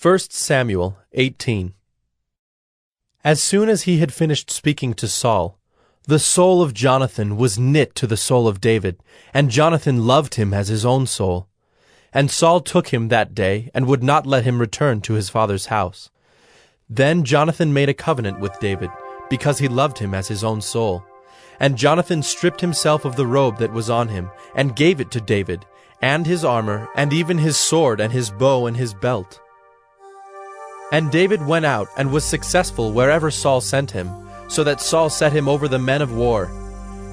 1 Samuel 18. As soon as he had finished speaking to Saul, the soul of Jonathan was knit to the soul of David, and Jonathan loved him as his own soul. And Saul took him that day, and would not let him return to his father's house. Then Jonathan made a covenant with David, because he loved him as his own soul. And Jonathan stripped himself of the robe that was on him, and gave it to David, and his armor, and even his sword, and his bow, and his belt. And David went out, and was successful wherever Saul sent him, so that Saul set him over the men of war.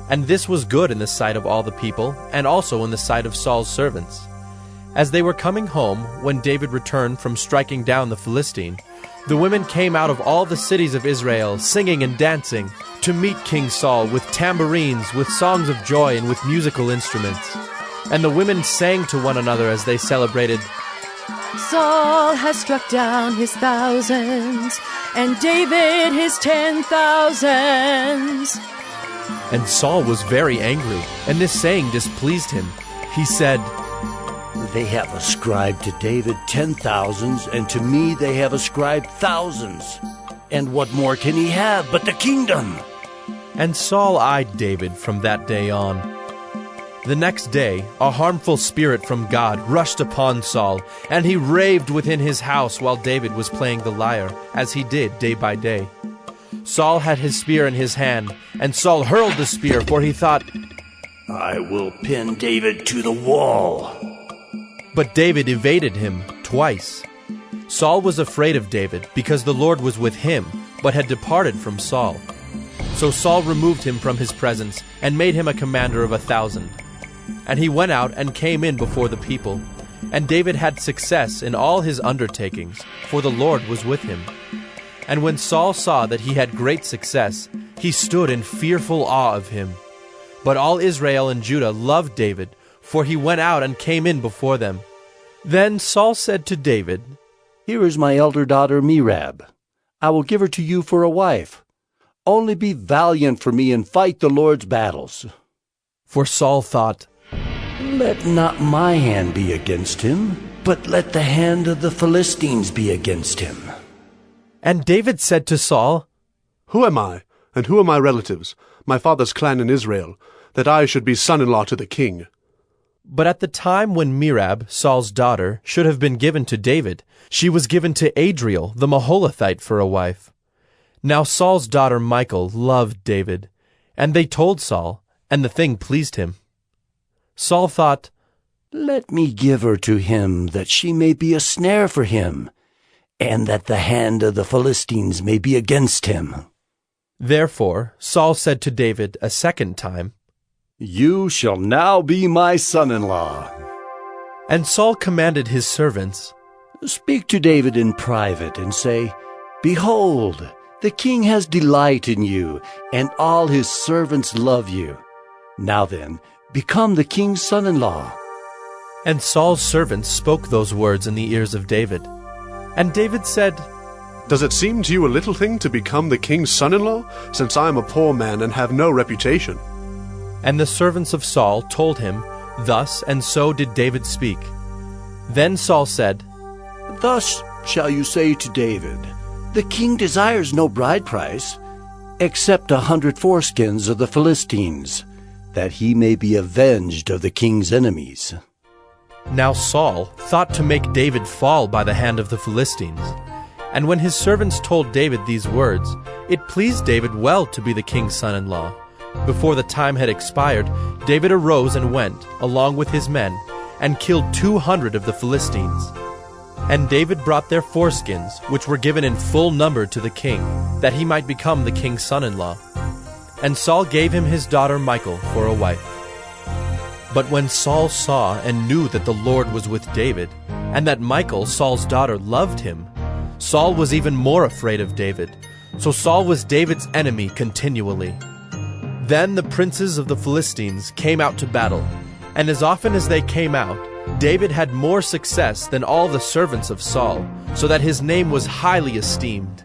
And this was good in the sight of all the people, and also in the sight of Saul's servants. As they were coming home, when David returned from striking down the Philistine, the women came out of all the cities of Israel, singing and dancing, to meet King Saul with tambourines, with songs of joy, and with musical instruments. And the women sang to one another as they celebrated, Saul has struck down his thousands, and David his 10,000s. And Saul was very angry, and this saying displeased him. He said, They have ascribed to David 10,000s, and to me they have ascribed thousands. And what more can he have but the kingdom? And Saul eyed David from that day on. The next day, a harmful spirit from God rushed upon Saul, and he raved within his house while David was playing the lyre, as he did day by day. Saul had his spear in his hand, and Saul hurled the spear, for he thought, I will pin David to the wall. But David evaded him twice. Saul was afraid of David, because the Lord was with him, but had departed from Saul. So Saul removed him from his presence, and made him a commander of 1,000. And he went out and came in before the people. And David had success in all his undertakings, for the Lord was with him. And when Saul saw that he had great success, he stood in fearful awe of him. But all Israel and Judah loved David, for he went out and came in before them. Then Saul said to David, Here is my elder daughter Merab. I will give her to you for a wife. Only be valiant for me and fight the Lord's battles. For Saul thought, Let not my hand be against him, but let the hand of the Philistines be against him. And David said to Saul, Who am I, and who are my relatives, my father's clan in Israel, that I should be son-in-law to the king? But at the time when Merab, Saul's daughter, should have been given to David, she was given to Adriel the Maholathite for a wife. Now Saul's daughter Michal loved David, and they told Saul, and the thing pleased him. Saul thought, Let me give her to him, that she may be a snare for him, and that the hand of the Philistines may be against him. Therefore Saul said to David a second time, You shall now be my son-in-law. And Saul commanded his servants, Speak to David in private, and say, Behold, the king has delight in you, and all his servants love you. Now then, become the king's son-in-law. And Saul's servants spoke those words in the ears of David. And David said, Does it seem to you a little thing to become the king's son-in-law, since I am a poor man and have no reputation? And the servants of Saul told him, Thus and so did David speak. Then Saul said, Thus shall you say to David, The king desires no bride price, except 100 foreskins of the Philistines, that he may be avenged of the king's enemies. Now Saul thought to make David fall by the hand of the Philistines. And when his servants told David these words, it pleased David well to be the king's son-in-law. Before the time had expired, David arose and went, along with his men, and killed 200 of the Philistines. And David brought their foreskins, which were given in full number to the king, that he might become the king's son-in-law. And Saul gave him his daughter Michal for a wife. But when Saul saw and knew that the Lord was with David, and that Michal, Saul's daughter, loved him, Saul was even more afraid of David. So Saul was David's enemy continually. Then the princes of the Philistines came out to battle, and as often as they came out, David had more success than all the servants of Saul, so that his name was highly esteemed.